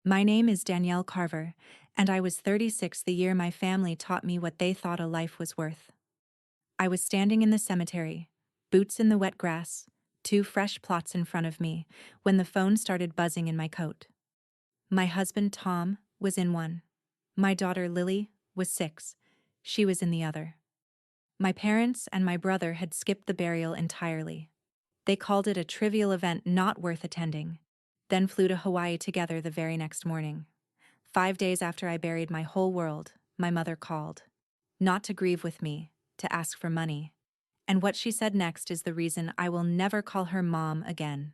My name is Danielle Carver, and I was 36 the year my family taught me what they thought a life was worth. I was standing in the cemetery, boots in the wet grass, two fresh plots in front of me, when the phone started buzzing in my coat. My husband, Tom, was in one. My daughter, Lily, was 6. She was in the other. My parents and my brother had skipped the burial entirely. They called it a trivial event not worth attending, then flew to Hawaii together the very next morning. 5 days after I buried my whole world, my mother called. Not to grieve with me, to ask for money. And what she said next is the reason I will never call her mom again.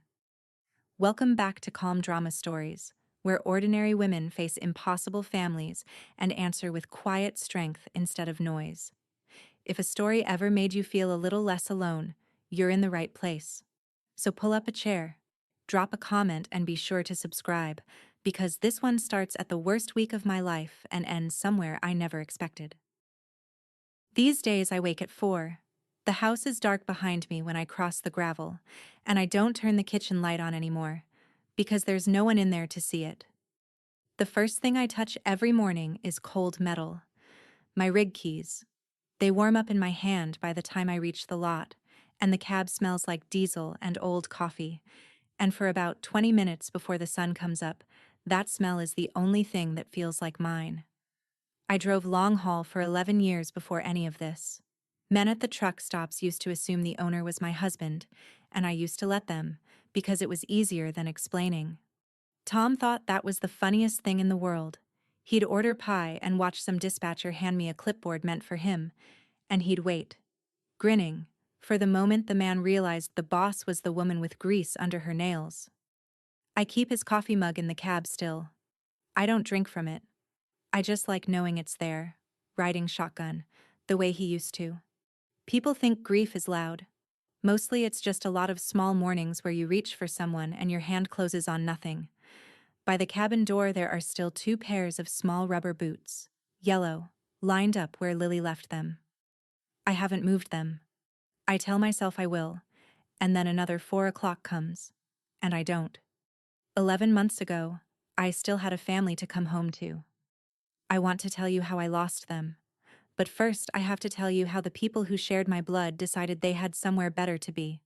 Welcome back to Calm Drama Stories, where ordinary women face impossible families and answer with quiet strength instead of noise. If a story ever made you feel a little less alone, you're in the right place. So pull up a chair, drop a comment, and be sure to subscribe, because this one starts at the worst week of my life and ends somewhere I never expected. These days I wake at 4. The house is dark behind me when I cross the gravel, and I don't turn the kitchen light on anymore, because there's no one in there to see it. The first thing I touch every morning is cold metal. My rig keys. They warm up in my hand by the time I reach the lot, and the cab smells like diesel and old coffee. And for about 20 minutes before the sun comes up, that smell is the only thing that feels like mine. I drove long haul for 11 years before any of this. Men at the truck stops used to assume the owner was my husband, and I used to let them, because it was easier than explaining. Tom thought that was the funniest thing in the world. He'd order pie and watch some dispatcher hand me a clipboard meant for him, and he'd wait, grinning, for the moment the man realized the boss was the woman with grease under her nails. I keep his coffee mug in the cab still. I don't drink from it. I just like knowing it's there, riding shotgun, the way he used to. People think grief is loud. Mostly it's just a lot of small mornings where you reach for someone and your hand closes on nothing. By the cabin door there are still 2 pairs of small rubber boots, yellow, lined up where Lily left them. I haven't moved them. I tell myself I will, and then another 4 o'clock comes, and I don't. 11 months ago, I still had a family to come home to. I want to tell you how I lost them. But first I have to tell you how the people who shared my blood decided they had somewhere better to be.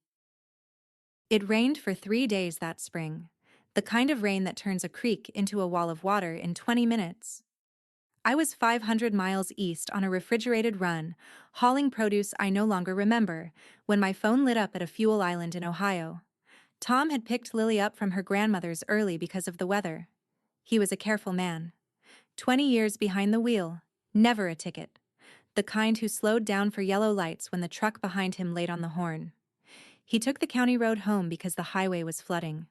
It rained for 3 days that spring, the kind of rain that turns a creek into a wall of water in 20 minutes. I was 500 miles east on a refrigerated run, hauling produce I no longer remember, when my phone lit up at a fuel island in Ohio. Tom had picked Lily up from her grandmother's early because of the weather. He was a careful man. 20 years behind the wheel, never a ticket. The kind who slowed down for yellow lights when the truck behind him laid on the horn. He took the county road home because the highway was flooding.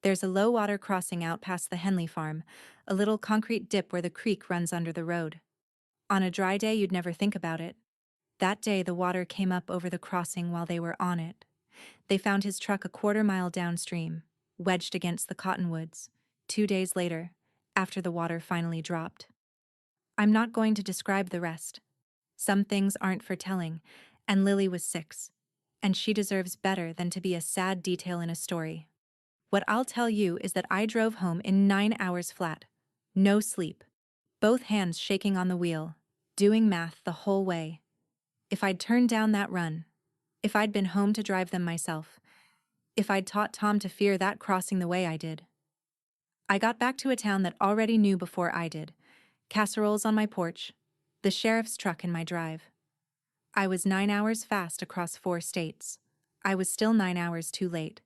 There's a low water crossing out past the Henley farm, a little concrete dip where the creek runs under the road. On a dry day you'd never think about it. That day the water came up over the crossing while they were on it. They found his truck a quarter-mile downstream, wedged against the cottonwoods, 2 days later, after the water finally dropped. I'm not going to describe the rest. Some things aren't for telling, and Lily was 6, and she deserves better than to be a sad detail in a story. What I'll tell you is that I drove home in 9 hours flat. No sleep. Both hands shaking on the wheel, doing math the whole way. If I'd turned down that run, if I'd been home to drive them myself, if I'd taught Tom to fear that crossing the way I did. I got back to a town that already knew before I did. Casseroles on my porch, the sheriff's truck in my drive. I was 9 hours fast across 4 states. I was still 9 hours too late.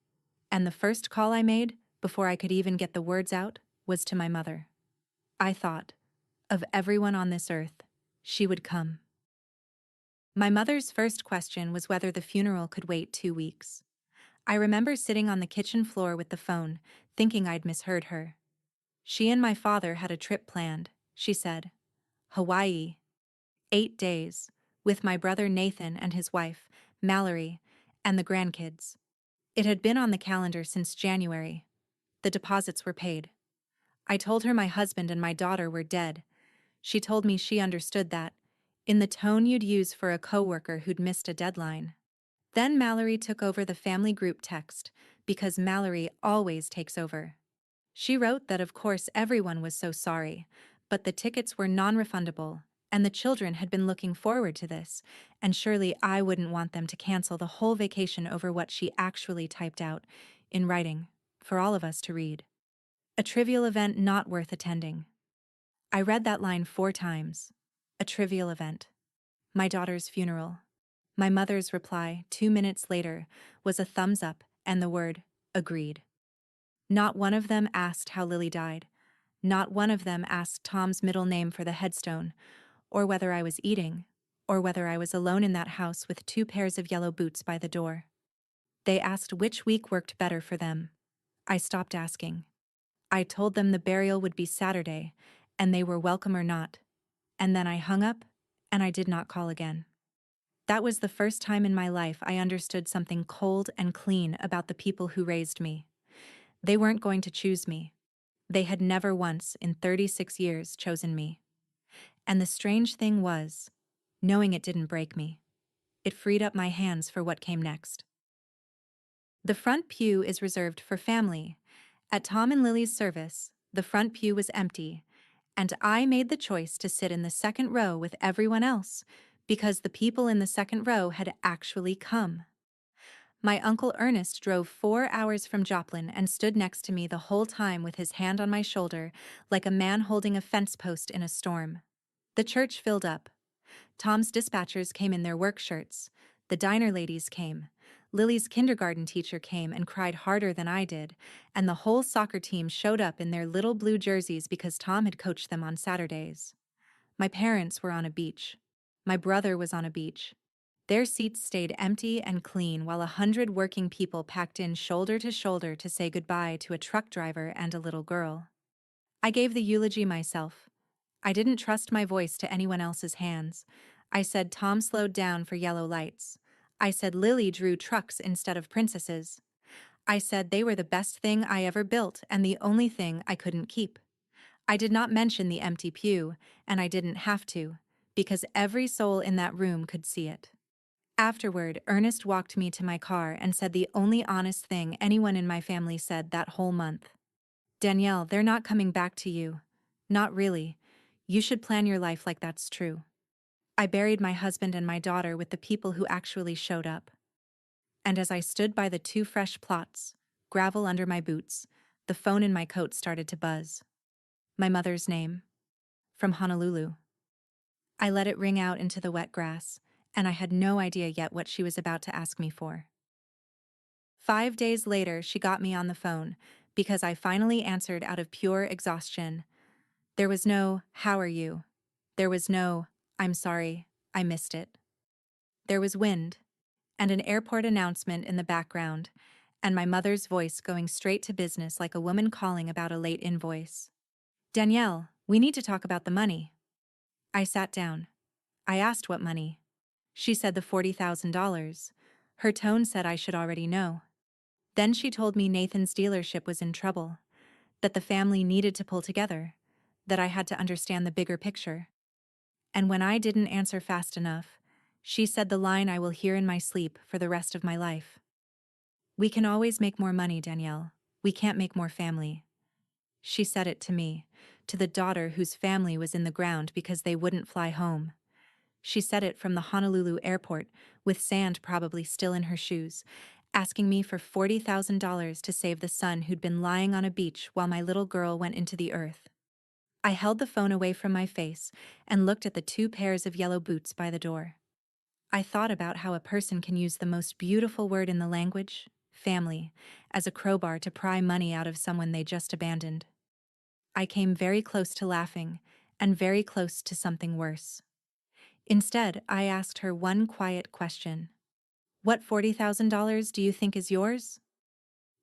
And the first call I made, before I could even get the words out, was to my mother. I thought, of everyone on this earth, she would come. My mother's first question was whether the funeral could wait 2 weeks. I remember sitting on the kitchen floor with the phone, thinking I'd misheard her. She and my father had a trip planned, she said. Hawaii. 8 days, with my brother Nathan and his wife, Mallory, and the grandkids. It had been on the calendar since January. The deposits were paid. I told her my husband and my daughter were dead. She told me she understood that, in the tone you'd use for a coworker who'd missed a deadline. Then Mallory took over the family group text, because Mallory always takes over. She wrote that of course everyone was so sorry, but the tickets were non-refundable, and the children had been looking forward to this, and surely I wouldn't want them to cancel the whole vacation over what she actually typed out, in writing, for all of us to read. A trivial event not worth attending. I read that line 4 times. A trivial event. My daughter's funeral. My mother's reply, 2 minutes later, was a thumbs up and the word, agreed. Not one of them asked how Lily died. Not one of them asked Tom's middle name for the headstone, or whether I was eating, or whether I was alone in that house with 2 pairs of yellow boots by the door. They asked which week worked better for them. I stopped asking. I told them the burial would be Saturday, and they were welcome or not. And then I hung up, and I did not call again. That was the first time in my life I understood something cold and clean about the people who raised me. They weren't going to choose me. They had never once, in 36 years, chosen me. And the strange thing was, knowing it didn't break me. It freed up my hands for what came next. The front pew is reserved for family. At Tom and Lily's service, the front pew was empty, and I made the choice to sit in the second row with everyone else, because the people in the second row had actually come. My Uncle Ernest drove 4 hours from Joplin and stood next to me the whole time with his hand on my shoulder, like a man holding a fence post in a storm. The church filled up. Tom's dispatchers came in their work shirts. The diner ladies came. Lily's kindergarten teacher came and cried harder than I did, and the whole soccer team showed up in their little blue jerseys because Tom had coached them on Saturdays. My parents were on a beach. My brother was on a beach. Their seats stayed empty and clean while 100 working people packed in shoulder to say goodbye to a truck driver and a little girl. I gave the eulogy myself. I didn't trust my voice to anyone else's hands. I said Tom slowed down for yellow lights. I said Lily drew trucks instead of princesses. I said they were the best thing I ever built and the only thing I couldn't keep. I did not mention the empty pew, and I didn't have to, because every soul in that room could see it. Afterward, Ernest walked me to my car and said the only honest thing anyone in my family said that whole month. Danielle, they're not coming back to you. Not really. You should plan your life like that's true. I buried my husband and my daughter with the people who actually showed up. And as I stood by the 2 fresh plots, gravel under my boots, the phone in my coat started to buzz. My mother's name. From Honolulu. I let it ring out into the wet grass, and I had no idea yet what she was about to ask me for. 5 days later, she got me on the phone, because I finally answered out of pure exhaustion. There was no, "How are you?" There was no, "I'm sorry, I missed it." There was wind, and an airport announcement in the background, and my mother's voice going straight to business like a woman calling about a late invoice. "Danielle, we need to talk about the money." I sat down. I asked what money. She said the $40,000. Her tone said I should already know. Then she told me Nathan's dealership was in trouble, that the family needed to pull together, that I had to understand the bigger picture. And when I didn't answer fast enough, she said the line I will hear in my sleep for the rest of my life. "We can always make more money, Danielle. We can't make more family." She said it to me, to the daughter whose family was in the ground because they wouldn't fly home. She said it from the Honolulu airport, with sand probably still in her shoes, asking me for $40,000 to save the son who'd been lying on a beach while my little girl went into the earth. I held the phone away from my face and looked at the 2 pairs of yellow boots by the door. I thought about how a person can use the most beautiful word in the language, family, as a crowbar to pry money out of someone they just abandoned. I came very close to laughing, and very close to something worse. Instead, I asked her one quiet question. "What $40,000 do you think is yours?"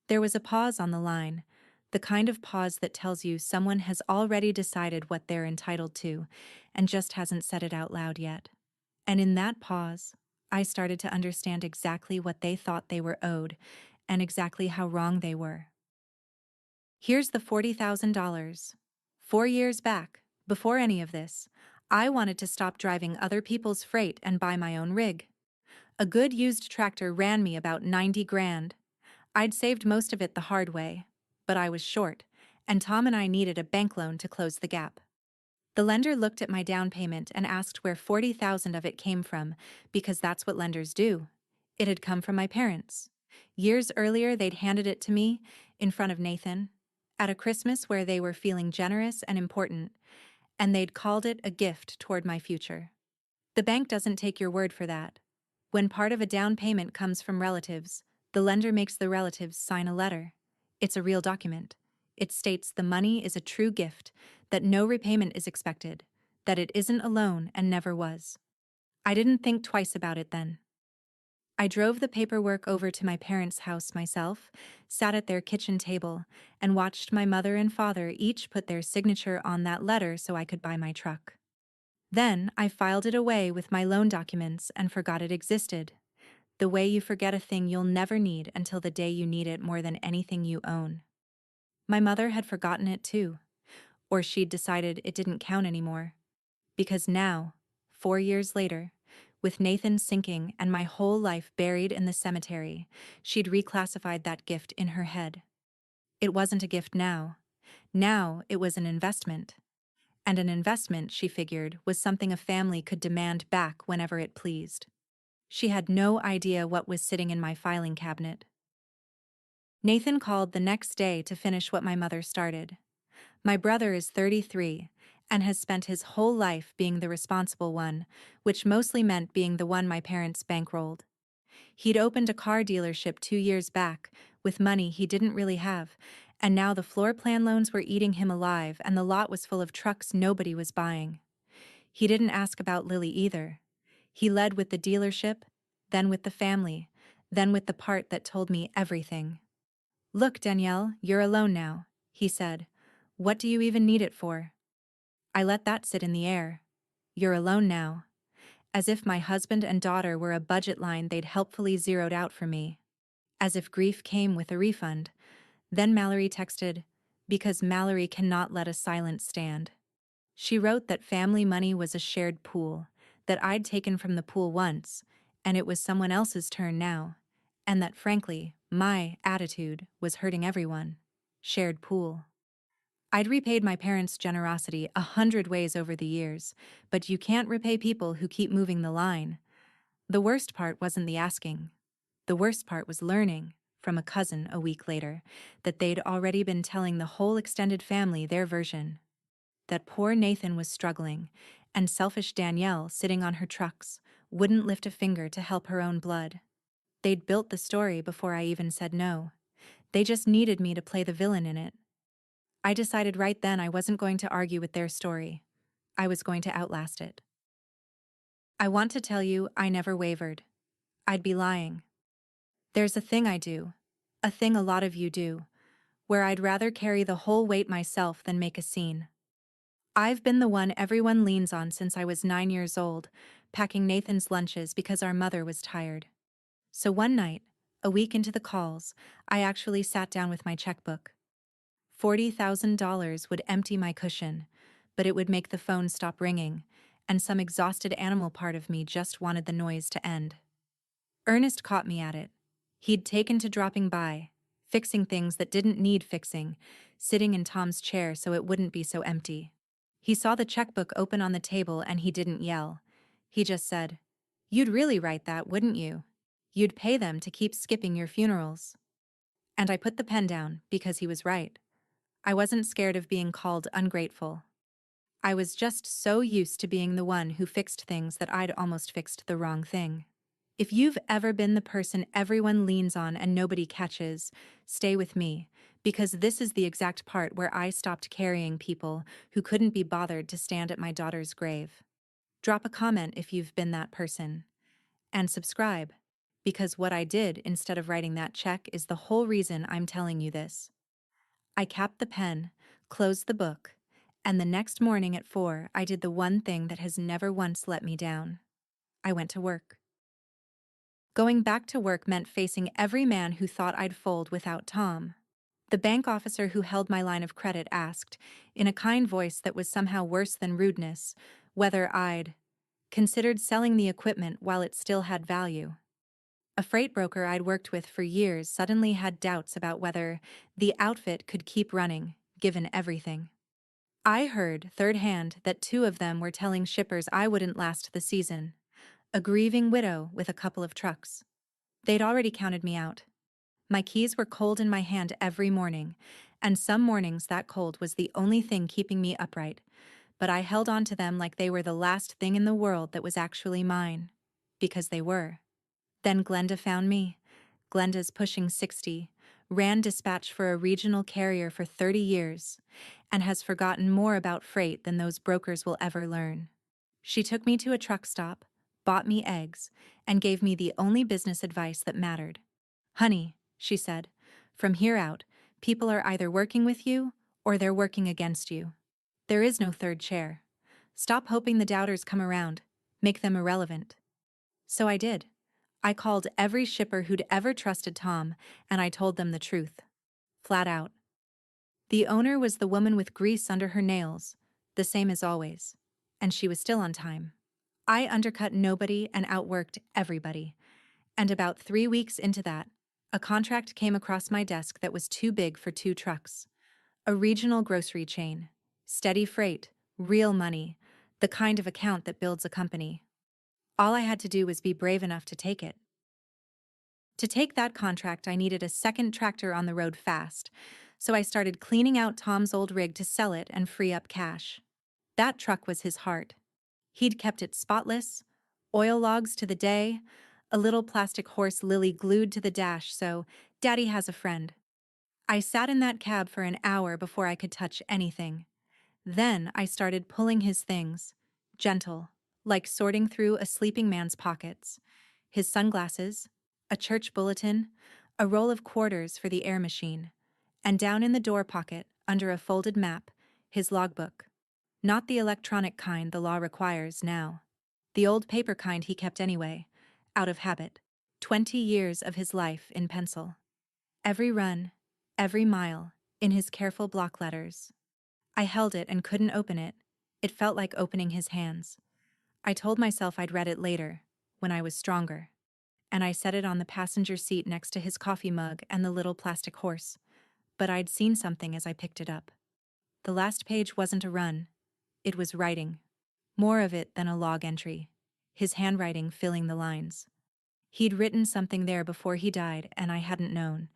There was a pause on the line, the kind of pause that tells you someone has already decided what they're entitled to, and just hasn't said it out loud yet. And in that pause, I started to understand exactly what they thought they were owed, and exactly how wrong they were. Here's the $40,000. 4 years back, before any of this, I wanted to stop driving other people's freight and buy my own rig. A good used tractor ran me about 90 grand. I'd saved most of it the hard way, but I was short, and Tom and I needed a bank loan to close the gap. The lender looked at my down payment and asked where 40,000 of it came from, because that's what lenders do. It had come from my parents. Years earlier, they'd handed it to me, in front of Nathan, at a Christmas where they were feeling generous and important, and they'd called it a gift toward my future. The bank doesn't take your word for that. When part of a down payment comes from relatives, the lender makes the relatives sign a letter. It's a real document. It states the money is a true gift, that no repayment is expected, that it isn't a loan and never was. I didn't think twice about it then. I drove the paperwork over to my parents' house myself, sat at their kitchen table, and watched my mother and father each put their signature on that letter so I could buy my truck. Then I filed it away with my loan documents and forgot it existed. The way you forget a thing you'll never need until the day you need it more than anything you own. My mother had forgotten it too, or she'd decided it didn't count anymore. Because now, 4 years later, with Nathan sinking and my whole life buried in the cemetery, she'd reclassified that gift in her head. It wasn't a gift now. Now it was an investment. And an investment, she figured, was something a family could demand back whenever it pleased. She had no idea what was sitting in my filing cabinet. Nathan called the next day to finish what my mother started. My brother is 33 and has spent his whole life being the responsible one, which mostly meant being the one my parents bankrolled. He'd opened a car dealership 2 years back, with money he didn't really have, and now the floor plan loans were eating him alive and the lot was full of trucks nobody was buying. He didn't ask about Lily either. He led with the dealership, then with the family, then with the part that told me everything. "Look, Danielle, you're alone now," he said. "What do you even need it for?" I let that sit in the air. You're alone now. As if my husband and daughter were a budget line they'd helpfully zeroed out for me. As if grief came with a refund. Then Mallory texted, because Mallory cannot let a silence stand. She wrote that family money was a shared pool, that I'd taken from the pool once, and it was someone else's turn now, and that frankly, my attitude was hurting everyone. Shared pool. I'd repaid my parents' generosity 100 ways over the years, but you can't repay people who keep moving the line. The worst part wasn't the asking. The worst part was learning, from a cousin a week later, that they'd already been telling the whole extended family their version. That poor Nathan was struggling, and selfish Danielle, sitting on her trucks, wouldn't lift a finger to help her own blood. They'd built the story before I even said no. They just needed me to play the villain in it. I decided right then I wasn't going to argue with their story. I was going to outlast it. I want to tell you I never wavered. I'd be lying. There's a thing I do, a thing a lot of you do, where I'd rather carry the whole weight myself than make a scene. I've been the one everyone leans on since I was 9 years old, packing Nathan's lunches because our mother was tired. So one night, a week into the calls, I actually sat down with my checkbook. $40,000 would empty my cushion, but it would make the phone stop ringing, and some exhausted animal part of me just wanted the noise to end. Ernest caught me at it. He'd taken to dropping by, fixing things that didn't need fixing, sitting in Tom's chair so it wouldn't be so empty. He saw the checkbook open on the table and he didn't yell. He just said, "You'd really write that, wouldn't you? You'd pay them to keep skipping your funerals." And I put the pen down because he was right. I wasn't scared of being called ungrateful. I was just so used to being the one who fixed things that I'd almost fixed the wrong thing. If you've ever been the person everyone leans on and nobody catches, stay with me, because this is the exact part where I stopped carrying people who couldn't be bothered to stand at my daughter's grave. Drop a comment if you've been that person. And subscribe, because what I did instead of writing that check is the whole reason I'm telling you this. I capped the pen, closed the book, and the next morning at 4 I did the one thing that has never once let me down. I went to work. Going back to work meant facing every man who thought I'd fold without Tom. The bank officer who held my line of credit asked, in a kind voice that was somehow worse than rudeness, whether I'd considered selling the equipment while it still had value. A freight broker I'd worked with for years suddenly had doubts about whether the outfit could keep running, given everything. I heard, third hand, that 2 of them were telling shippers I wouldn't last the season. A grieving widow with a couple of trucks. They'd already counted me out. My keys were cold in my hand every morning, and some mornings that cold was the only thing keeping me upright, but I held on to them like they were the last thing in the world that was actually mine. Because they were. Then Glenda found me. Glenda's pushing 60, ran dispatch for a regional carrier for 30 years, and has forgotten more about freight than those brokers will ever learn. She took me to a truck stop, bought me eggs, and gave me the only business advice that mattered. Honey, she said, from here out, people are either working with you or they're working against you. There is no third chair. Stop hoping the doubters come around. Make them irrelevant. So I did. I called every shipper who'd ever trusted Tom, and I told them the truth. Flat out. The owner was the woman with grease under her nails, the same as always. And she was still on time. I undercut nobody and outworked everybody. And about 3 weeks into that, a contract came across my desk that was too big for 2 trucks. A regional grocery chain. Steady freight, real money, the kind of account that builds a company. All I had to do was be brave enough to take it. To take that contract, I needed a second tractor on the road fast, so I started cleaning out Tom's old rig to sell it and free up cash. That truck was his heart. He'd kept it spotless, oil logs to the day, a little plastic horse lily glued to the dash, so Daddy has a friend. I sat in that cab for an hour before I could touch anything. Then I started pulling his things, gentle, like sorting through a sleeping man's pockets. His sunglasses, a church bulletin, a roll of quarters for the air machine, and down in the door pocket, under a folded map, his logbook. Not the electronic kind the law requires now. The old paper kind he kept anyway, out of habit. 20 years of his life in pencil. Every run, every mile, in his careful block letters. I held it and couldn't open it. It felt like opening his hands. I told myself I'd read it later, when I was stronger. And I set it on the passenger seat next to his coffee mug and the little plastic horse. But I'd seen something as I picked it up. The last page wasn't a run. It was writing. More of it than a log entry. His handwriting filling the lines. He'd written something there before he died, and I hadn't known.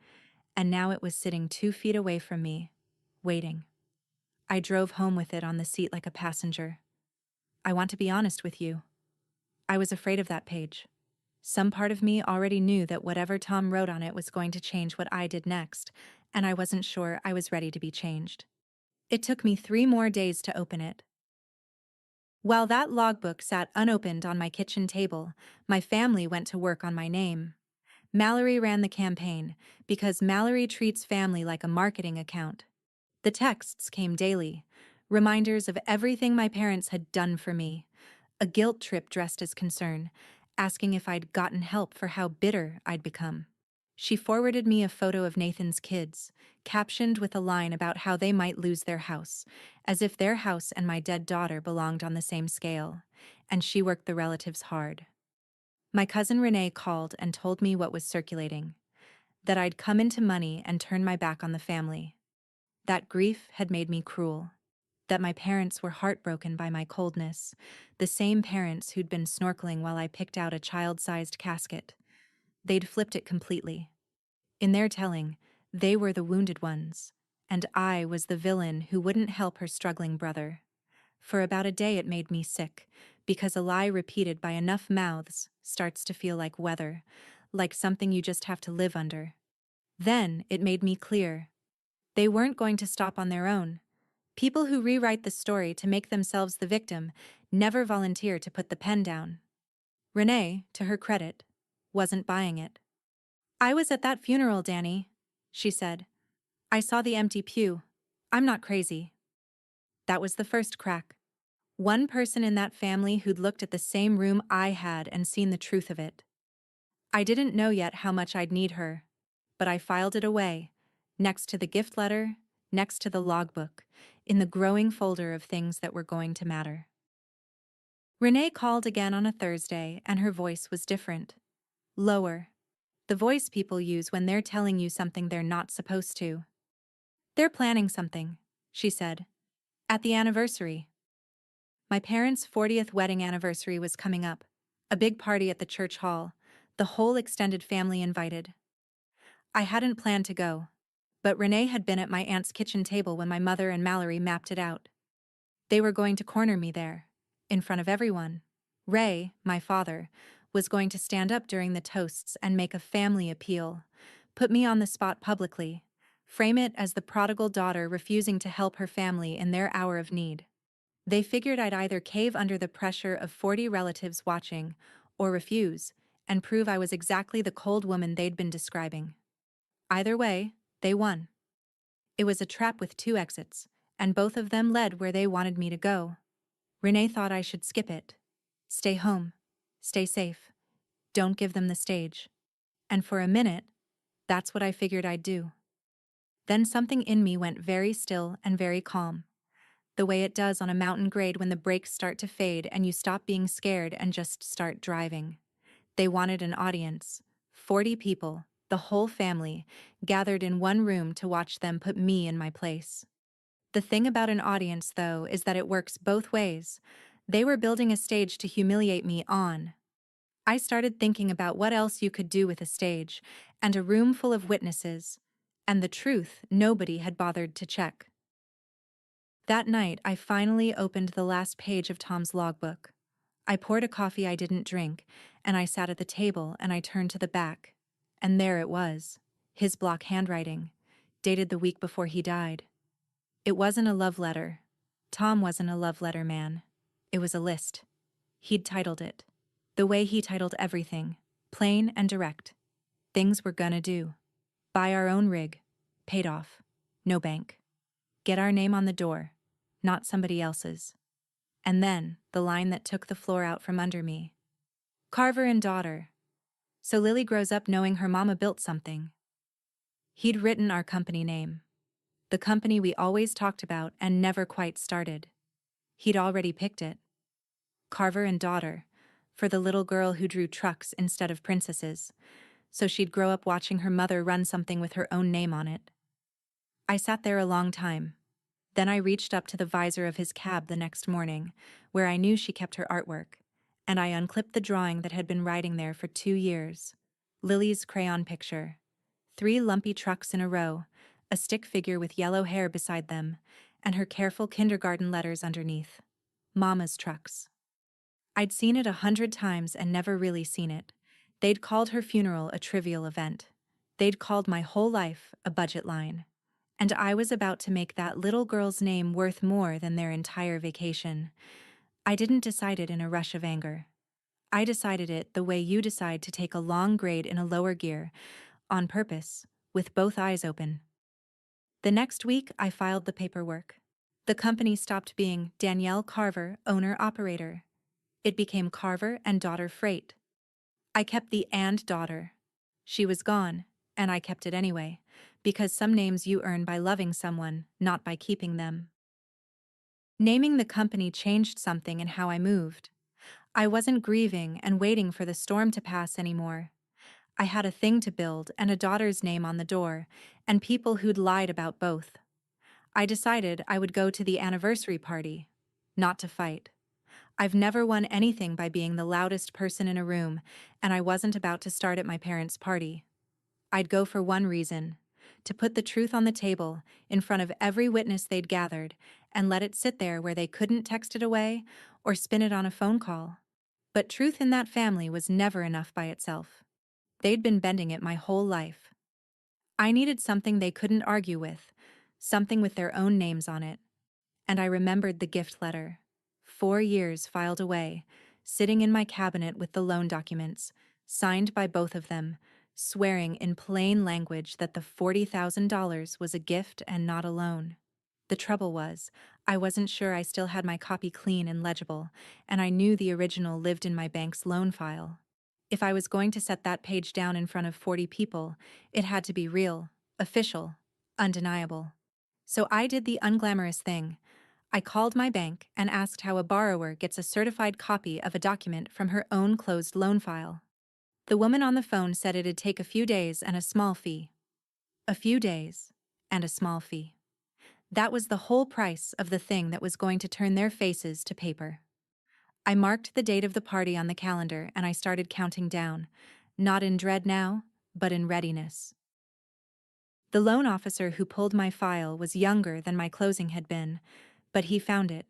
And now it was sitting 2 feet away from me, waiting. I drove home with it on the seat like a passenger. I want to be honest with you. I was afraid of that page. Some part of me already knew that whatever Tom wrote on it was going to change what I did next, and I wasn't sure I was ready to be changed. It took me 3 more days to open it. While that logbook sat unopened on my kitchen table, my family went to work on my name. Mallory ran the campaign, because Mallory treats family like a marketing account. The texts came daily, reminders of everything my parents had done for me. A guilt trip dressed as concern, asking if I'd gotten help for how bitter I'd become. She forwarded me a photo of Nathan's kids, captioned with a line about how they might lose their house, as if their house and my dead daughter belonged on the same scale, and she worked the relatives hard. My cousin Renee called and told me what was circulating, that I'd come into money and turn my back on the family. That grief had made me cruel, that my parents were heartbroken by my coldness, the same parents who'd been snorkeling while I picked out a child-sized casket. They'd flipped it completely. In their telling, they were the wounded ones, and I was the villain who wouldn't help her struggling brother. For about a day it made me sick, because a lie repeated by enough mouths starts to feel like weather, like something you just have to live under. Then it made me clear. They weren't going to stop on their own. People who rewrite the story to make themselves the victim never volunteer to put the pen down. Renee, to her credit, wasn't buying it. "I was at that funeral, Danny," she said. "I saw the empty pew. I'm not crazy." That was the first crack. One person in that family who'd looked at the same room I had and seen the truth of it. I didn't know yet how much I'd need her, but I filed it away, next to the gift letter, next to the logbook, in the growing folder of things that were going to matter. Renee called again on a Thursday, and her voice was different. Lower. The voice people use when they're telling you something they're not supposed to. They're planning something. she said. At the anniversary. My parents' 40th wedding anniversary was coming up. A big party at the church hall. The whole extended family invited. I hadn't planned to go, but Renee had been at my aunt's kitchen table when my mother and Mallory mapped it out. They were going to corner me there, in front of everyone. Ray, my father, was going to stand up during the toasts and make a family appeal, put me on the spot publicly, frame it as the prodigal daughter refusing to help her family in their hour of need. They figured I'd either cave under the pressure of 40 relatives watching, or refuse, and prove I was exactly the cold woman they'd been describing. Either way, they won. It was a trap with two exits, and both of them led where they wanted me to go. Renee thought I should skip it. Stay home. Stay safe. Don't give them the stage. And for a minute, that's what I figured I'd do. Then something in me went very still and very calm. The way it does on a mountain grade when the brakes start to fade and you stop being scared and just start driving. They wanted an audience. 40 people, the whole family, gathered in one room to watch them put me in my place. The thing about an audience, though, is that it works both ways. They were building a stage to humiliate me on. I started thinking about what else you could do with a stage, and a room full of witnesses, and the truth nobody had bothered to check. That night, I finally opened the last page of Tom's logbook. I poured a coffee I didn't drink, and I sat at the table and I turned to the back. And there it was, his block handwriting, dated the week before he died. It wasn't a love letter. Tom wasn't a love letter man. It was a list. He'd titled it. The way he titled everything, plain and direct. Things we're gonna do. Buy our own rig. Paid off. No bank. Get our name on the door, not somebody else's. And then, the line that took the floor out from under me. Carver and daughter. So Lily grows up knowing her mama built something. He'd written our company name. The company we always talked about and never quite started. He'd already picked it. Carver and daughter, for the little girl who drew trucks instead of princesses, so she'd grow up watching her mother run something with her own name on it. I sat there a long time. Then I reached up to the visor of his cab the next morning, where I knew she kept her artwork, and I unclipped the drawing that had been writing there for 2 years. Lily's crayon picture. 3 lumpy trucks in a row, a stick figure with yellow hair beside them, and her careful kindergarten letters underneath. Mama's trucks. I'd seen it 100 times and never really seen it. They'd called her funeral a trivial event. They'd called my whole life a budget line. And I was about to make that little girl's name worth more than their entire vacation. I didn't decide it in a rush of anger. I decided it the way you decide to take a long grade in a lower gear, on purpose, with both eyes open. The next week, I filed the paperwork. The company stopped being Danielle Carver, owner-operator. It became Carver and Daughter Freight. I kept the and daughter. She was gone, and I kept it anyway, because some names you earn by loving someone, not by keeping them. Naming the company changed something in how I moved. I wasn't grieving and waiting for the storm to pass anymore. I had a thing to build and a daughter's name on the door, and people who'd lied about both. I decided I would go to the anniversary party, not to fight. I've never won anything by being the loudest person in a room, and I wasn't about to start at my parents' party. I'd go for one reason: to put the truth on the table, in front of every witness they'd gathered, and let it sit there where they couldn't text it away or spin it on a phone call. But truth in that family was never enough by itself. They'd been bending it my whole life. I needed something they couldn't argue with, something with their own names on it. And I remembered the gift letter. 4 years filed away, sitting in my cabinet with the loan documents, signed by both of them, swearing in plain language that the $40,000 was a gift and not a loan. The trouble was, I wasn't sure I still had my copy clean and legible, and I knew the original lived in my bank's loan file. If I was going to set that page down in front of 40 people, it had to be real, official, undeniable. So I did the unglamorous thing. I called my bank and asked how a borrower gets a certified copy of a document from her own closed loan file. The woman on the phone said it'd take a few days and a small fee. A few days and a small fee. That was the whole price of the thing that was going to turn their faces to paper. I marked the date of the party on the calendar and I started counting down, not in dread now, but in readiness. The loan officer who pulled my file was younger than my closing had been, but he found it.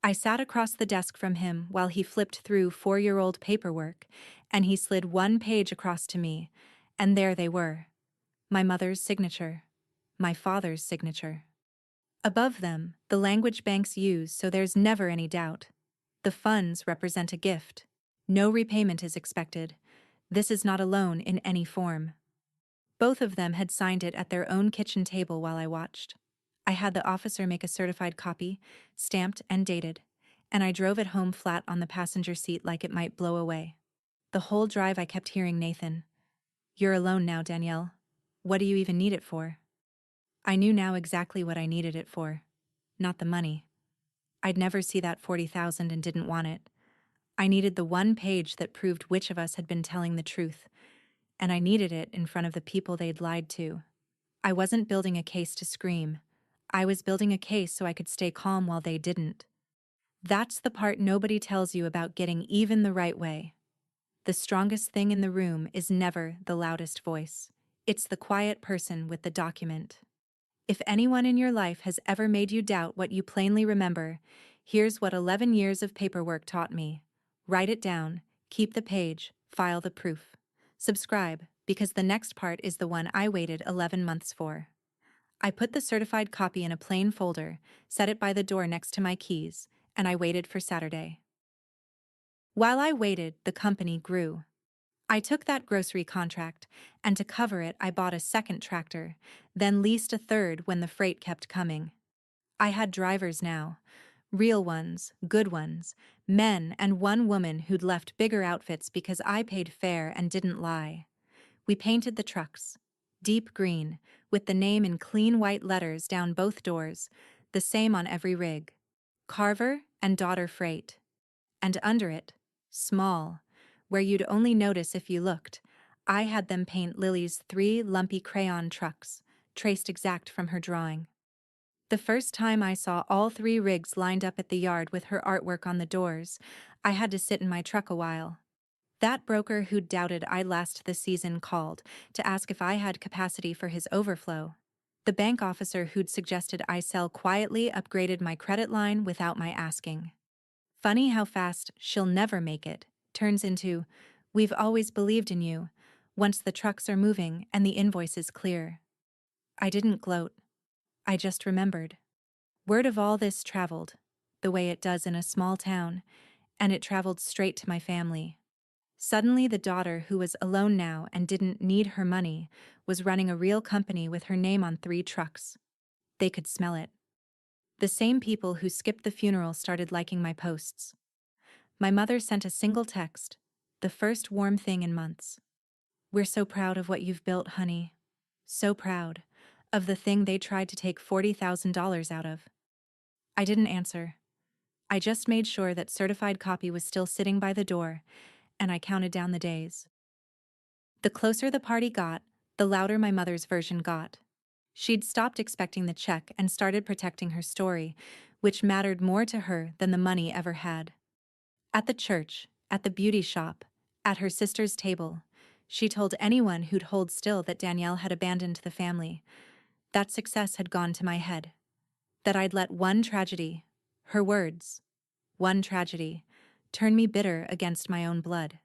I sat across the desk from him while he flipped through 4-year-old paperwork, and he slid one page across to me, and there they were. My mother's signature. My father's signature. Above them, the language banks use so there's never any doubt. The funds represent a gift. No repayment is expected. This is not a loan in any form. Both of them had signed it at their own kitchen table while I watched. I had the officer make a certified copy, stamped and dated, and I drove it home flat on the passenger seat like it might blow away. The whole drive I kept hearing Nathan. "You're alone now, Danielle. What do you even need it for?" I knew now exactly what I needed it for. Not the money. I'd never see that 40,000 and didn't want it. I needed the one page that proved which of us had been telling the truth, and I needed it in front of the people they'd lied to. I wasn't building a case to scream. I was building a case so I could stay calm while they didn't. That's the part nobody tells you about getting even the right way. The strongest thing in the room is never the loudest voice. It's the quiet person with the document. If anyone in your life has ever made you doubt what you plainly remember, here's what 11 years of paperwork taught me. Write it down, keep the page, file the proof. Subscribe, because the next part is the one I waited 11 months for. I put the certified copy in a plain folder, set it by the door next to my keys, and I waited for Saturday. While I waited, the company grew. I took that grocery contract, and to cover it I bought a second tractor, then leased a third when the freight kept coming. I had drivers now. Real ones, good ones, men and one woman who'd left bigger outfits because I paid fair and didn't lie. We painted the trucks. Deep green, with the name in clean white letters down both doors, the same on every rig. Carver and Daughter Freight. And under it, small, where you'd only notice if you looked, I had them paint Lily's 3 lumpy crayon trucks, traced exact from her drawing. The first time I saw all 3 rigs lined up at the yard with her artwork on the doors, I had to sit in my truck a while. That broker who'd doubted I'd last the season called to ask if I had capacity for his overflow. The bank officer who'd suggested I sell quietly upgraded my credit line without my asking. Funny how fast "she'll never make it" turns into "we've always believed in you" once the trucks are moving and the invoice is clear. I didn't gloat. I just remembered. Word of all this traveled, the way it does in a small town, and it traveled straight to my family. Suddenly the daughter who was alone now and didn't need her money was running a real company with her name on 3 trucks. They could smell it. The same people who skipped the funeral started liking my posts. My mother sent a single text, the first warm thing in months. "We're so proud of what you've built, honey. So proud of the thing they tried to take $40,000 out of." I didn't answer. I just made sure that certified copy was still sitting by the door, and I counted down the days. The closer the party got, the louder my mother's version got. She'd stopped expecting the check and started protecting her story, which mattered more to her than the money ever had. At the church, at the beauty shop, at her sister's table, she told anyone who'd hold still that Danielle had abandoned the family. That success had gone to my head. That I'd let one tragedy, her words, one tragedy, turn me bitter against my own blood.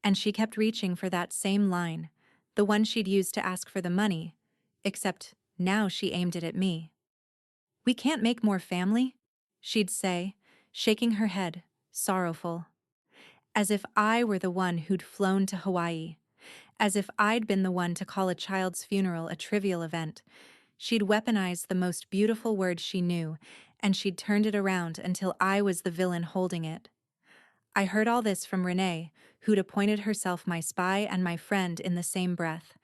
And she kept reaching for that same line, the one she'd used to ask for the money, except now she aimed it at me. "We can't make more family," she'd say, shaking her head, sorrowful. As if I were the one who'd flown to Hawaii. As if I'd been the one to call a child's funeral a trivial event. She'd weaponized the most beautiful word she knew, and she'd turned it around until I was the villain holding it. I heard all this from Renee, who'd appointed herself my spy and my friend in the same breath.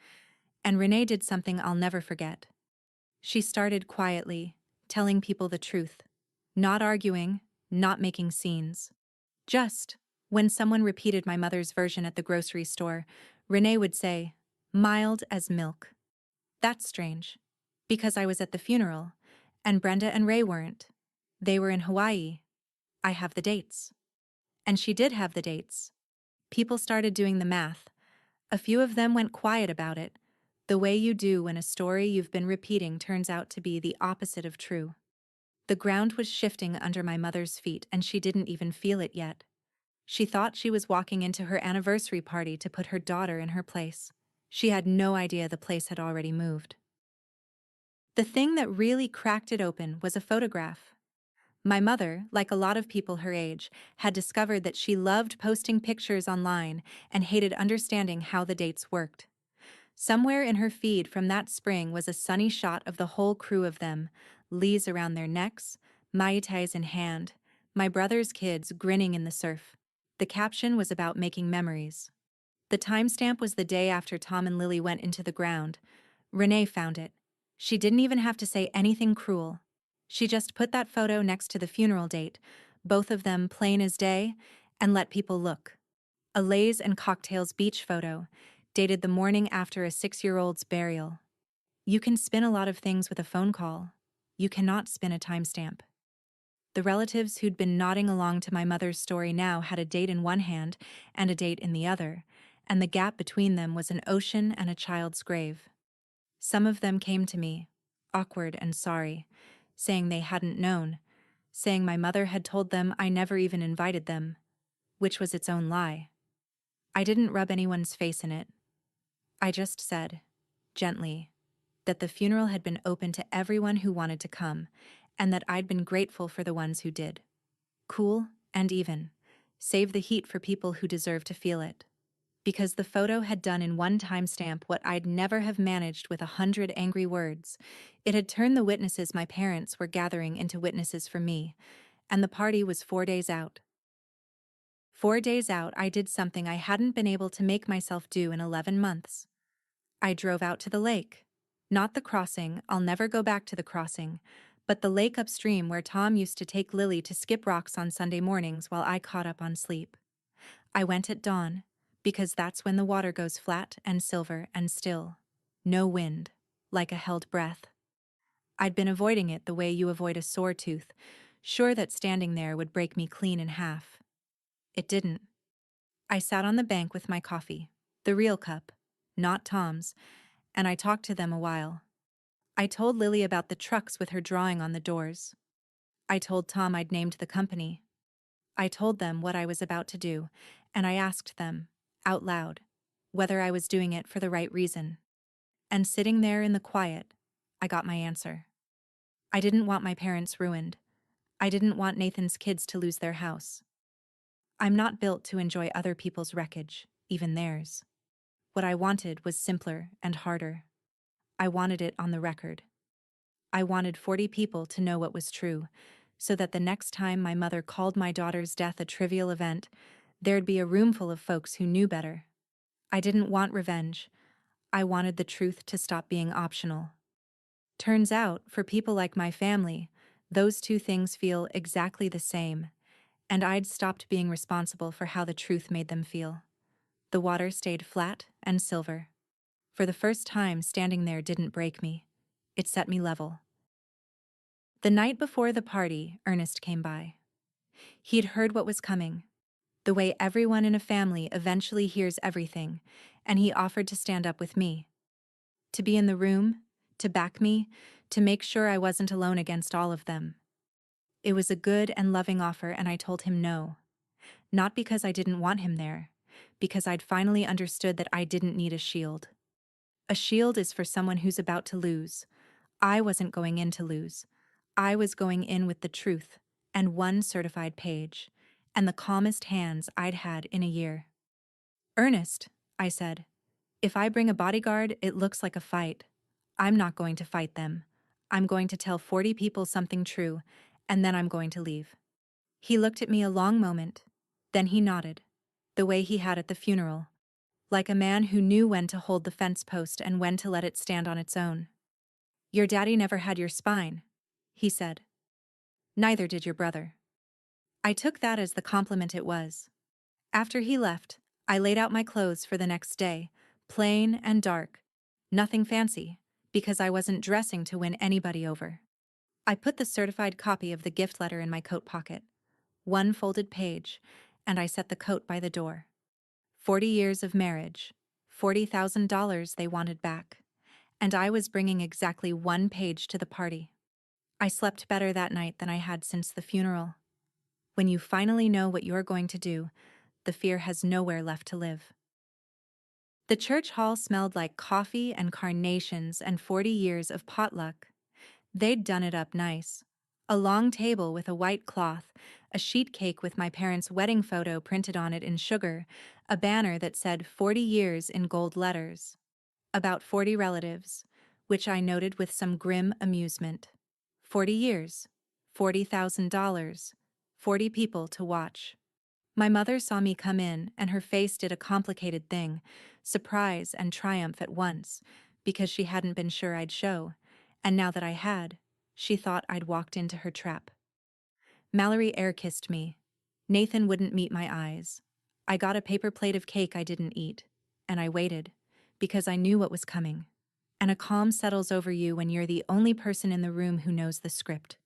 And Renee did something I'll never forget. She started quietly, telling people the truth. Not arguing, not making scenes. Just, when someone repeated my mother's version at the grocery store, Renee would say, "mild as milk." That's strange, because I was at the funeral, And Brenda and Ray weren't. They were in Hawaii. I have the dates. And she did have the dates. People started doing the math. A few of them went quiet about it, the way you do when a story you've been repeating turns out to be the opposite of true. The ground was shifting under my mother's feet, and she didn't even feel it yet. She thought she was walking into her anniversary party to put her daughter in her place. She had no idea the place had already moved. The thing that really cracked it open was a photograph. My mother, like a lot of people her age, had discovered that she loved posting pictures online and hated understanding how the dates worked. Somewhere in her feed from that spring was a sunny shot of the whole crew of them, leis around their necks, mai tais in hand, my brother's kids grinning in the surf. The caption was about making memories. The timestamp was the day after Tom and Lily went into the ground. Renee found it. She didn't even have to say anything cruel. She just put that photo next to the funeral date, both of them plain as day, and let people look. A Lays and Cocktails beach photo, dated the morning after a 6-year-old's burial. You can spin a lot of things with a phone call. You cannot spin a timestamp. The relatives who'd been nodding along to my mother's story now had a date in one hand and a date in the other, and the gap between them was an ocean and a child's grave. Some of them came to me, awkward and sorry, saying they hadn't known, saying my mother had told them I never even invited them, which was its own lie. I didn't rub anyone's face in it. I just said, gently, that the funeral had been open to everyone who wanted to come, and that I'd been grateful for the ones who did. Cool and even. Save the heat for people who deserve to feel it. Because the photo had done in one timestamp what I'd never have managed with 100 angry words. It had turned the witnesses my parents were gathering into witnesses for me, and the party was 4 days out. 4 days out, I did something I hadn't been able to make myself do in 11 months. I drove out to the lake. Not the crossing, I'll never go back to the crossing, but the lake upstream where Tom used to take Lily to skip rocks on Sunday mornings while I caught up on sleep. I went at dawn, because that's when the water goes flat and silver and still. No wind, like a held breath. I'd been avoiding it the way you avoid a sore tooth, sure that standing there would break me clean in half. It didn't. I sat on the bank with my coffee, the real cup, not Tom's, and I talked to them a while. I told Lily about the trucks with her drawing on the doors. I told Tom I'd named the company. I told them what I was about to do, and I asked them, out loud, whether I was doing it for the right reason. And sitting there in the quiet, I got my answer. I didn't want my parents ruined. I didn't want Nathan's kids to lose their house. I'm not built to enjoy other people's wreckage, even theirs. What I wanted was simpler and harder. I wanted it on the record. I wanted 40 people to know what was true, so that the next time my mother called my daughter's death a trivial event, there'd be a room full of folks who knew better. I didn't want revenge. I wanted the truth to stop being optional. Turns out, for people like my family, those two things feel exactly the same, and I'd stopped being responsible for how the truth made them feel. The water stayed flat and silver. For the first time, standing there didn't break me. It set me level. The night before the party, Ernest came by. He'd heard what was coming, the way everyone in a family eventually hears everything, and he offered to stand up with me. To be in the room, to back me, to make sure I wasn't alone against all of them. It was a good and loving offer, and I told him no. Not because I didn't want him there, because I'd finally understood that I didn't need a shield. A shield is for someone who's about to lose. I wasn't going in to lose. I was going in with the truth, and one certified page, and the calmest hands I'd had in a year. Ernest, I said, if I bring a bodyguard, it looks like a fight. I'm not going to fight them. I'm going to tell 40 people something true, and then I'm going to leave. He looked at me a long moment, then he nodded, the way he had at the funeral, like a man who knew when to hold the fence post and when to let it stand on its own. Your daddy never had your spine, he said. Neither did your brother. I took that as the compliment it was. After he left, I laid out my clothes for the next day, plain and dark, nothing fancy, because I wasn't dressing to win anybody over. I put the certified copy of the gift letter in my coat pocket, one folded page, and I set the coat by the door. 40 years of marriage, $40,000 they wanted back, and I was bringing exactly one page to the party. I slept better that night than I had since the funeral. When you finally know what you're going to do, the fear has nowhere left to live. The church hall smelled like coffee and carnations and 40 years of potluck. They'd done it up nice. A long table with a white cloth, a sheet cake with my parents' wedding photo printed on it in sugar, a banner that said 40 years in gold letters. About 40 relatives, which I noted with some grim amusement. 40 years, $40,000, 40 people to watch. My mother saw me come in, and her face did a complicated thing, surprise and triumph at once, because she hadn't been sure I'd show, and now that I had, she thought I'd walked into her trap. Mallory air-kissed me. Nathan wouldn't meet my eyes. I got a paper plate of cake I didn't eat, and I waited, because I knew what was coming. And a calm settles over you when you're the only person in the room who knows the script.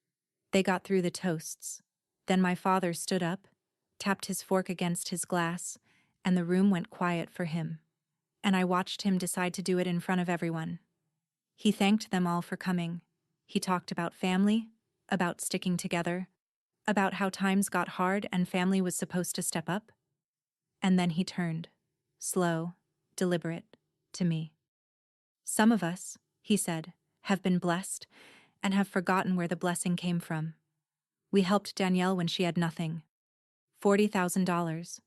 They got through the toasts. Then my father stood up, tapped his fork against his glass, and the room went quiet for him. And I watched him decide to do it in front of everyone. He thanked them all for coming. He talked about family, about sticking together, about how times got hard and family was supposed to step up. And then he turned, slow, deliberate, to me. Some of us, he said, have been blessed and have forgotten where the blessing came from. We helped Danielle when she had nothing. $40,000.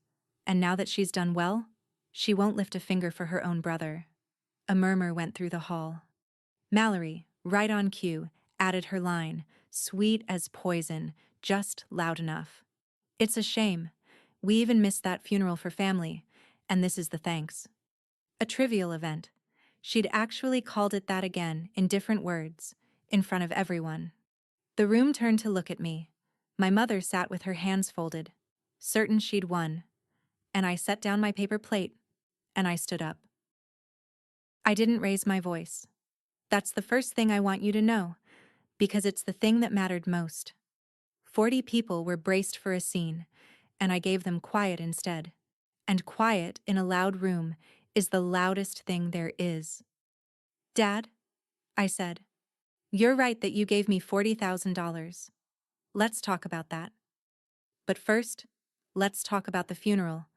And now that she's done well, she won't lift a finger for her own brother. A murmur went through the hall. Mallory, right on cue, added her line, sweet as poison, just loud enough. It's a shame. We even missed that funeral for family, and this is the thanks. A trivial event. She'd actually called it that again, in different words, in front of everyone. The room turned to look at me. My mother sat with her hands folded, certain she'd won, and I set down my paper plate, and I stood up. I didn't raise my voice. That's the first thing I want you to know, because it's the thing that mattered most. 40 people were braced for a scene, and I gave them quiet instead. And quiet in a loud room is the loudest thing there is. Dad, I said, you're right that you gave me $40,000. Let's talk about that. But first, let's talk about the funeral,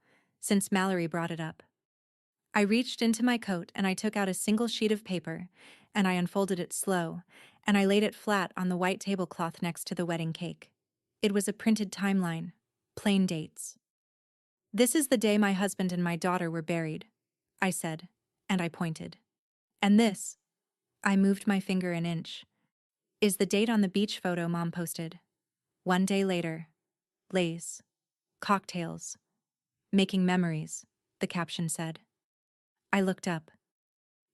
since Mallory brought it up. I reached into my coat and I took out a single sheet of paper, and I unfolded it slow, and I laid it flat on the white tablecloth next to the wedding cake. It was a printed timeline, plain dates. This is the day my husband and my daughter were buried, I said, and I pointed. And this, I moved my finger an inch, is the date on the beach photo Mom posted. 1 day later. Lays. Cocktails. Making memories, the caption said. I looked up.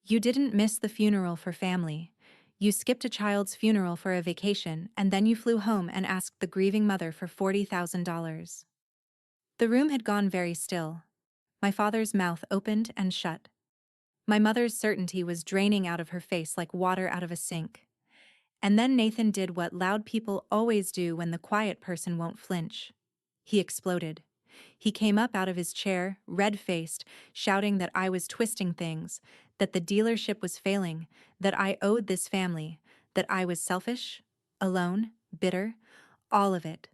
You didn't miss the funeral for family. You skipped a child's funeral for a vacation, and then you flew home and asked the grieving mother for $40,000. The room had gone very still. My father's mouth opened and shut. My mother's certainty was draining out of her face like water out of a sink. And then Nathan did what loud people always do when the quiet person won't flinch. He exploded. He came up out of his chair, red-faced, shouting that I was twisting things, that the dealership was failing, that I owed this family, that I was selfish, alone, bitter, all of it.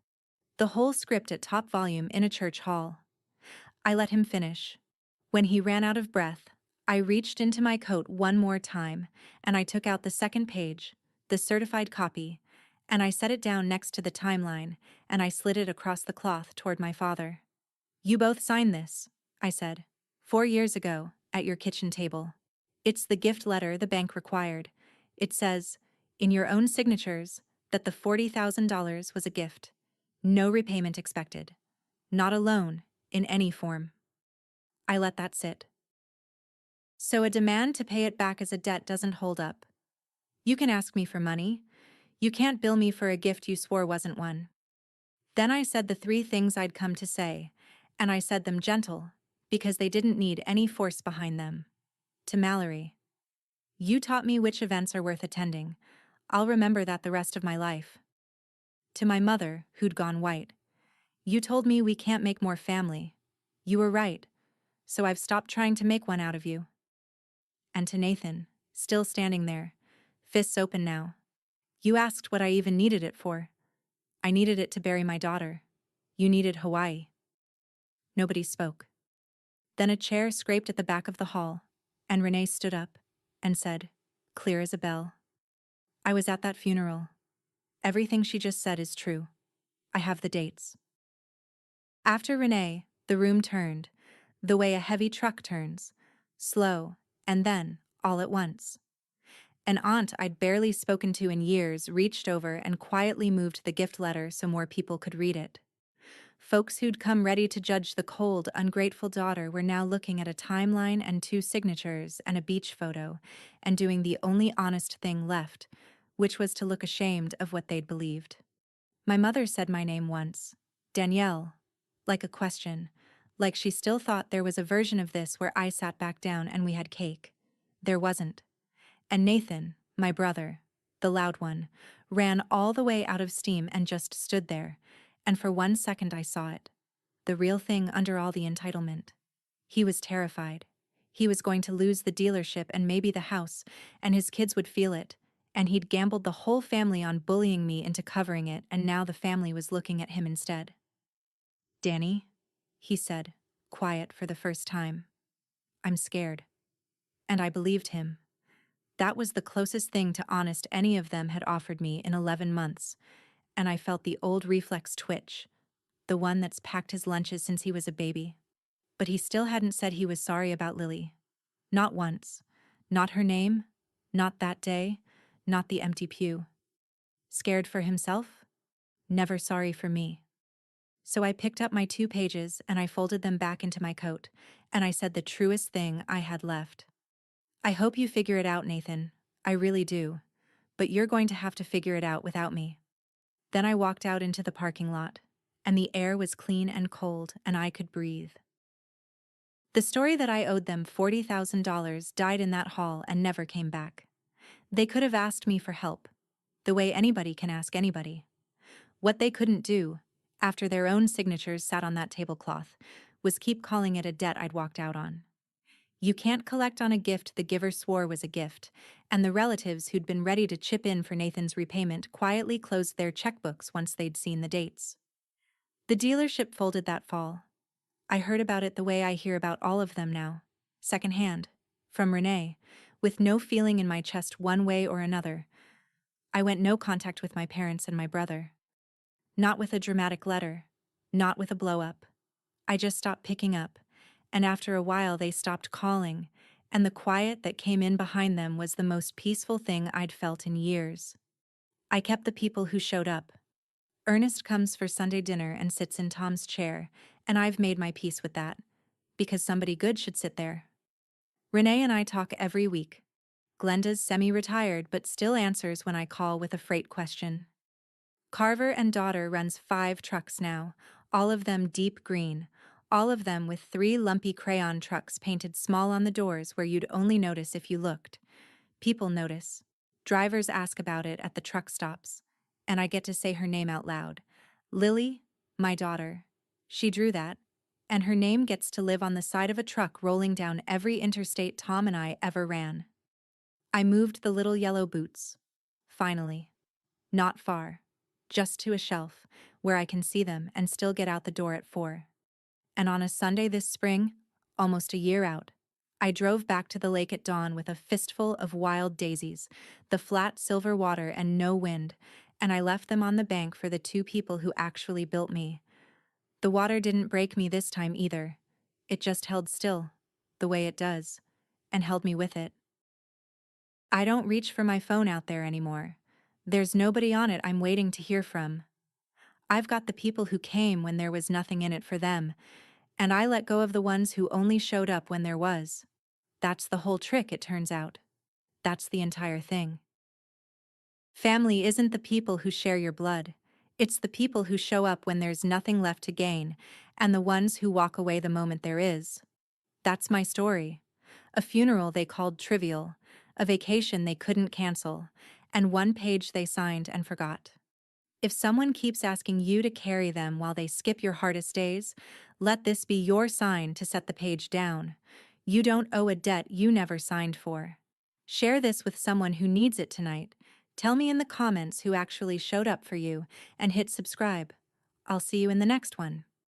The whole script at top volume in a church hall. I let him finish. When he ran out of breath, I reached into my coat one more time, and I took out the second page, the certified copy, and I set it down next to the timeline, and I slid it across the cloth toward my father. You both signed this, I said, 4 years ago, at your kitchen table. It's the gift letter the bank required. It says, in your own signatures, that the $40,000 was a gift. No repayment expected. Not a loan, in any form. I let that sit. So a demand to pay it back as a debt doesn't hold up. You can ask me for money. You can't bill me for a gift you swore wasn't one. Then I said the 3 things I'd come to say, and I said them gentle, because they didn't need any force behind them. To Mallory. You taught me which events are worth attending. I'll remember that the rest of my life. To my mother, who'd gone white. You told me we can't make more family. You were right, so I've stopped trying to make one out of you. And to Nathan, still standing there, fists open now. You asked what I even needed it for. I needed it to bury my daughter. You needed Hawaii. Nobody spoke. Then a chair scraped at the back of the hall, and Renee stood up and said, clear as a bell, I was at that funeral. Everything she just said is true. I have the dates. After Renee, the room turned, the way a heavy truck turns, slow, and then, all at once. An aunt I'd barely spoken to in years reached over and quietly moved the gift letter so more people could read it. Folks who'd come ready to judge the cold, ungrateful daughter were now looking at a timeline and 2 signatures and a beach photo, and doing the only honest thing left, which was to look ashamed of what they'd believed. My mother said my name once, Danielle, like a question, like she still thought there was a version of this where I sat back down and we had cake. There wasn't. And Nathan, my brother, the loud one, ran all the way out of steam and just stood there, and for 1 second I saw it. The real thing under all the entitlement. He was terrified. He was going to lose the dealership and maybe the house, and his kids would feel it, and he'd gambled the whole family on bullying me into covering it, and now the family was looking at him instead. Danny, he said, quiet for the first time. I'm scared. And I believed him. That was the closest thing to honest any of them had offered me in 11 months, and I felt the old reflex twitch, the one that's packed his lunches since he was a baby. But he still hadn't said he was sorry about Lily. Not once. Not her name, not that day, not the empty pew. Scared for himself? Never sorry for me. So I picked up my 2 pages and I folded them back into my coat, and I said the truest thing I had left. I hope you figure it out, Nathan. I really do. But you're going to have to figure it out without me. Then I walked out into the parking lot, and the air was clean and cold, and I could breathe. The story that I owed them $40,000 died in that hall and never came back. They could have asked me for help, the way anybody can ask anybody. What they couldn't do, after their own signatures sat on that tablecloth, was keep calling it a debt I'd walked out on. You can't collect on a gift the giver swore was a gift, and the relatives who'd been ready to chip in for Nathan's repayment quietly closed their checkbooks once they'd seen the dates. The dealership folded that fall. I heard about it the way I hear about all of them now, secondhand, from Renee, with no feeling in my chest one way or another. I went no contact with my parents and my brother. Not with a dramatic letter, not with a blow-up. I just stopped picking up, and after a while they stopped calling, and the quiet that came in behind them was the most peaceful thing I'd felt in years. I kept the people who showed up. Ernest comes for Sunday dinner and sits in Tom's chair, and I've made my peace with that, because somebody good should sit there. Renee and I talk every week. Glenda's semi-retired but still answers when I call with a freight question. Carver and daughter runs 5 trucks now, all of them deep green, all of them with 3 lumpy crayon trucks painted small on the doors where you'd only notice if you looked. People notice. Drivers ask about it at the truck stops, and I get to say her name out loud. Lily, my daughter. She drew that, and her name gets to live on the side of a truck rolling down every interstate Tom and I ever ran. I moved the little yellow boots. Finally. Not far. Just to a shelf, where I can see them and still get out the door at 4. And on a Sunday this spring, almost a year out, I drove back to the lake at dawn with a fistful of wild daisies, the flat silver water and no wind, and I left them on the bank for the 2 people who actually built me. The water didn't break me this time either. It just held still, the way it does, and held me with it. I don't reach for my phone out there anymore. There's nobody on it I'm waiting to hear from. I've got the people who came when there was nothing in it for them, and I let go of the ones who only showed up when there was. That's the whole trick, it turns out. That's the entire thing. Family isn't the people who share your blood. It's the people who show up when there's nothing left to gain, and the ones who walk away the moment there is. That's my story. A funeral they called trivial, a vacation they couldn't cancel, and one page they signed and forgot. If someone keeps asking you to carry them while they skip your hardest days, let this be your sign to set the page down. You don't owe a debt you never signed for. Share this with someone who needs it tonight. Tell me in the comments who actually showed up for you, and hit subscribe. I'll see you in the next one.